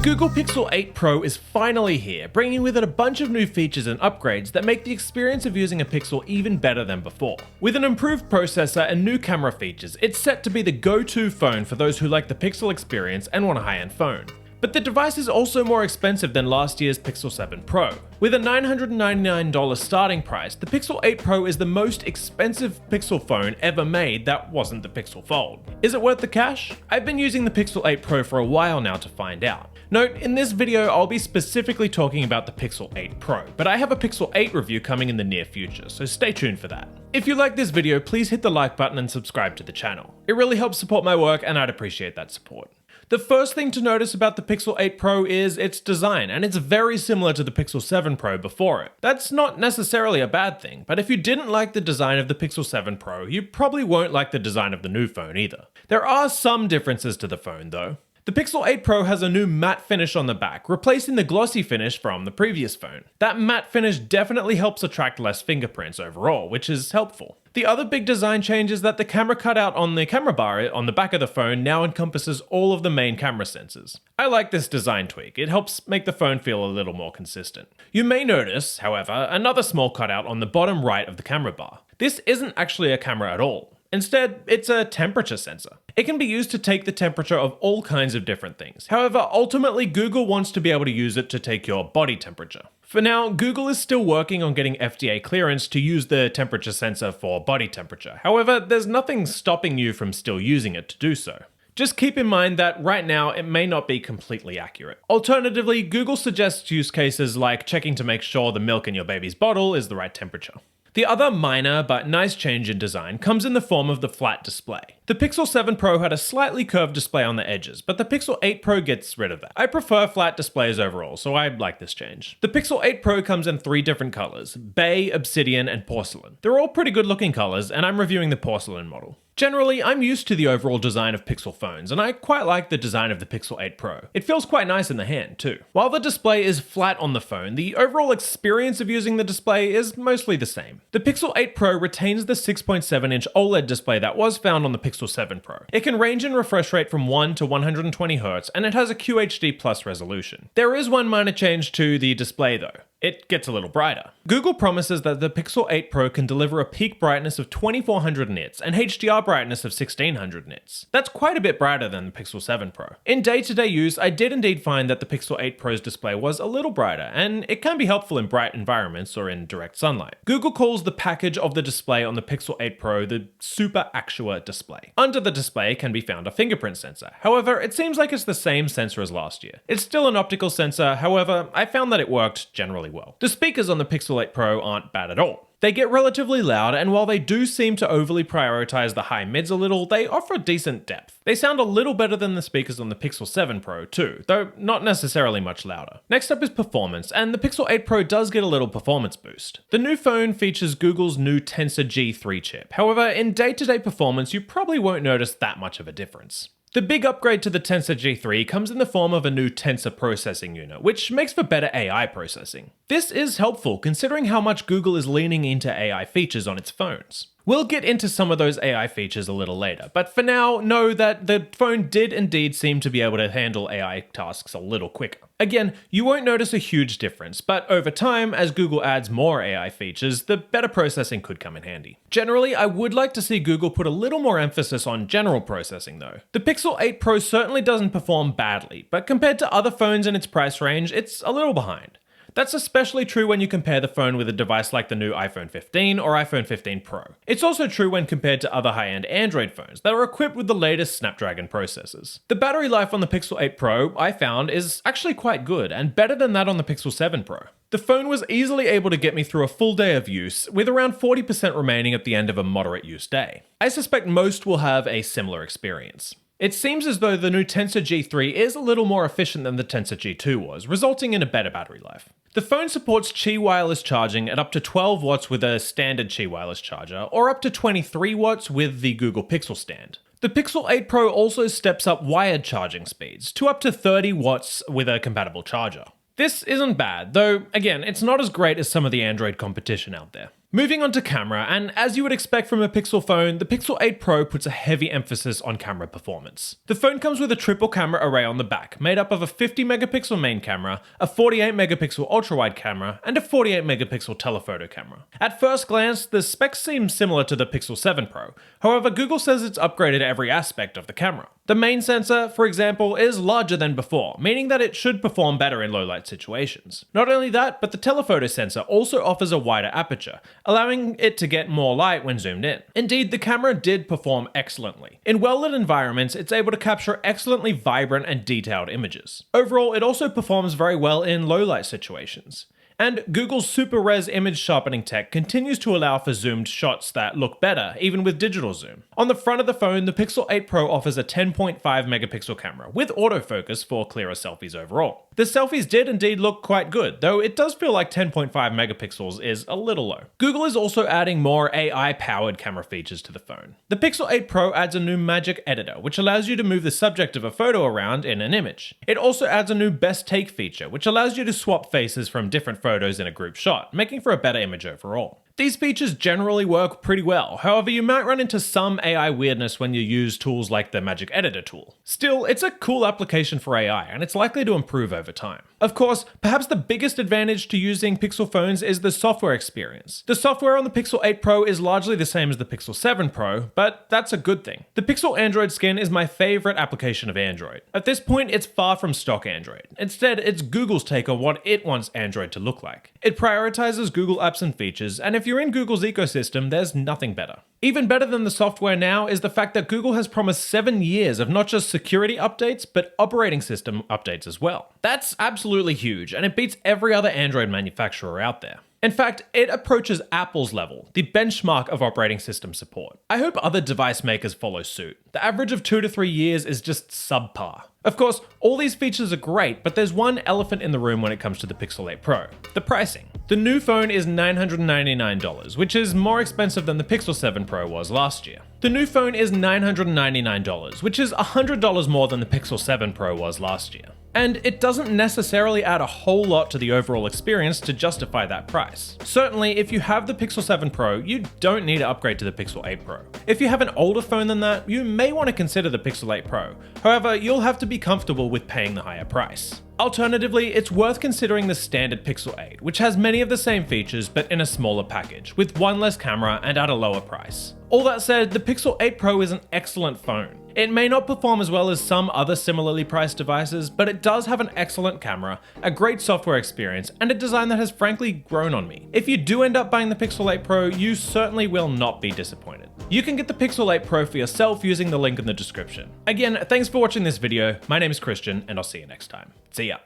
Google Pixel 8 Pro is finally here, bringing with it a bunch of new features and upgrades that make the experience of using a Pixel even better than before. With an improved processor and new camera features, it's set to be the go-to phone for those who like the Pixel experience and want a high-end phone. But the device is also more expensive than last year's Pixel 7 Pro. With a $999 starting price, the Pixel 8 Pro is the most expensive Pixel phone ever made that wasn't the Pixel Fold. Is it worth the cash? I've been using the Pixel 8 Pro for a while now to find out. Note, in this video I'll be specifically talking about the Pixel 8 Pro, but I have a Pixel 8 review coming in the near future, so stay tuned for that. If you like this video, please hit the like button and subscribe to the channel. It really helps support my work and I'd appreciate that support. The first thing to notice about the Pixel 8 Pro is its design, and it's very similar to the Pixel 7 Pro before it. That's not necessarily a bad thing, but if you didn't like the design of the Pixel 7 Pro, you probably won't like the design of the new phone either. There are some differences to the phone though. The Pixel 8 Pro has a new matte finish on the back, replacing the glossy finish from the previous phone. That matte finish definitely helps attract less fingerprints overall, which is helpful. The other big design change is that the camera cutout on the camera bar on the back of the phone now encompasses all of the main camera sensors. I like this design tweak, it helps make the phone feel a little more consistent. You may notice, however, another small cutout on the bottom right of the camera bar. This isn't actually a camera at all. Instead, it's a temperature sensor. It can be used to take the temperature of all kinds of different things. However, ultimately Google wants to be able to use it to take your body temperature. For now, Google is still working on getting FDA clearance to use the temperature sensor for body temperature. However, there's nothing stopping you from still using it to do so. Just keep in mind that right now it may not be completely accurate. Alternatively, Google suggests use cases like checking to make sure the milk in your baby's bottle is the right temperature. The other minor but nice change in design comes in the form of the flat display. The Pixel 7 Pro had a slightly curved display on the edges, but the Pixel 8 Pro gets rid of that. I prefer flat displays overall, so I like this change. The Pixel 8 Pro comes in 3 different colors: Bay, Obsidian, and Porcelain. They're all pretty good looking colors, and I'm reviewing the Porcelain model. Generally, I'm used to the overall design of Pixel phones, and I quite like the design of the Pixel 8 Pro. It feels quite nice in the hand, too. While the display is flat on the phone, the overall experience of using the display is mostly the same. The Pixel 8 Pro retains the 6.7-inch OLED display that was found on the Pixel 7 Pro. It can range in refresh rate from 1 to 120Hz, and it has a QHD+ resolution. There is one minor change to the display though. It gets a little brighter. Google promises that the Pixel 8 Pro can deliver a peak brightness of 2400 nits and HDR brightness of 1600 nits. That's quite a bit brighter than the Pixel 7 Pro. In day-to-day use, I did indeed find that the Pixel 8 Pro's display was a little brighter, and it can be helpful in bright environments or in direct sunlight. Google calls the package of the display on the Pixel 8 Pro the Super Actua display. Under the display can be found a fingerprint sensor. However, it seems like it's the same sensor as last year. It's still an optical sensor, however, I found that it worked generally well. The speakers on the Pixel 8 Pro aren't bad at all. They get relatively loud, and while they do seem to overly prioritize the high mids a little, they offer decent depth. They sound a little better than the speakers on the Pixel 7 Pro too, though not necessarily much louder. Next up is performance, and the Pixel 8 Pro does get a little performance boost. The new phone features Google's new Tensor G3 chip. However, in day-to-day performance, you probably won't notice that much of a difference. The big upgrade to the Tensor G3 comes in the form of a new tensor processing unit, which makes for better AI processing. This is helpful considering how much Google is leaning into AI features on its phones. We'll get into some of those AI features a little later, but for now, know that the phone did indeed seem to be able to handle AI tasks a little quicker. Again, you won't notice a huge difference, but over time, as Google adds more AI features, the better processing could come in handy. Generally, I would like to see Google put a little more emphasis on general processing though. The Pixel 8 Pro certainly doesn't perform badly, but compared to other phones in its price range, it's a little behind. That's especially true when you compare the phone with a device like the new iPhone 15 or iPhone 15 Pro. It's also true when compared to other high-end Android phones that are equipped with the latest Snapdragon processors. The battery life on the Pixel 8 Pro, I found, is actually quite good and better than that on the Pixel 7 Pro. The phone was easily able to get me through a full day of use, with around 40% remaining at the end of a moderate use day. I suspect most will have a similar experience. It seems as though the new Tensor G3 is a little more efficient than the Tensor G2 was, resulting in a better battery life. The phone supports Qi wireless charging at up to 12 watts with a standard Qi wireless charger, or up to 23 watts with the Google Pixel stand. The Pixel 8 Pro also steps up wired charging speeds to up to 30 watts with a compatible charger. This isn't bad, though again, it's not as great as some of the Android competition out there. Moving on to camera, and as you would expect from a Pixel phone, the Pixel 8 Pro puts a heavy emphasis on camera performance. The phone comes with a triple camera array on the back, made up of a 50 megapixel main camera, a 48 megapixel ultra-wide camera, and a 48 megapixel telephoto camera. At first glance, the specs seem similar to the Pixel 7 Pro, however Google says it's upgraded every aspect of the camera. The main sensor, for example, is larger than before, meaning that it should perform better in low-light situations. Not only that, but the telephoto sensor also offers a wider aperture, allowing it to get more light when zoomed in. Indeed, the camera did perform excellently. In well-lit environments, it's able to capture excellently vibrant and detailed images. Overall, it also performs very well in low-light situations. And Google's Super Res image sharpening tech continues to allow for zoomed shots that look better, even with digital zoom. On the front of the phone, the Pixel 8 Pro offers a 10.5 megapixel camera, with autofocus for clearer selfies overall. The selfies did indeed look quite good, though it does feel like 10.5 megapixels is a little low. Google is also adding more AI-powered camera features to the phone. The Pixel 8 Pro adds a new Magic Editor, which allows you to move the subject of a photo around in an image. It also adds a new Best Take feature, which allows you to swap faces from different photos in a group shot, making for a better image overall. These features generally work pretty well, however you might run into some AI weirdness when you use tools like the Magic Editor tool. Still, it's a cool application for AI, and it's likely to improve over time. Of course, perhaps the biggest advantage to using Pixel phones is the software experience. The software on the Pixel 8 Pro is largely the same as the Pixel 7 Pro, but that's a good thing. The Pixel Android skin is my favorite application of Android. At this point, it's far from stock Android. Instead, it's Google's take on what it wants Android to look like. It prioritizes Google apps and features, and if you're in Google's ecosystem, there's nothing better. Even better than the software now is the fact that Google has promised 7 years of not just security updates, but operating system updates as well. That's absolutely huge, and it beats every other Android manufacturer out there. In fact, it approaches Apple's level, the benchmark of operating system support. I hope other device makers follow suit. The average of 2 to 3 years is just subpar. Of course, all these features are great, but there's one elephant in the room when it comes to the Pixel 8 Pro: the pricing. The new phone is $999, which is more expensive than the Pixel 7 Pro was last year. The new phone is $999, which is $100 more than the Pixel 7 Pro was last year. And it doesn't necessarily add a whole lot to the overall experience to justify that price. Certainly, if you have the Pixel 7 Pro, you don't need to upgrade to the Pixel 8 Pro. If you have an older phone than that, you may want to consider the Pixel 8 Pro. However, you'll have to be comfortable with paying the higher price. Alternatively, it's worth considering the standard Pixel 8, which has many of the same features but in a smaller package, with one less camera and at a lower price. All that said, the Pixel 8 Pro is an excellent phone. It may not perform as well as some other similarly priced devices, but it does have an excellent camera, a great software experience, and a design that has frankly grown on me. If you do end up buying the Pixel 8 Pro, you certainly will not be disappointed. You can get the Pixel 8 Pro for yourself using the link in the description. Again, thanks for watching this video. My name is Christian, and I'll see you next time. See ya.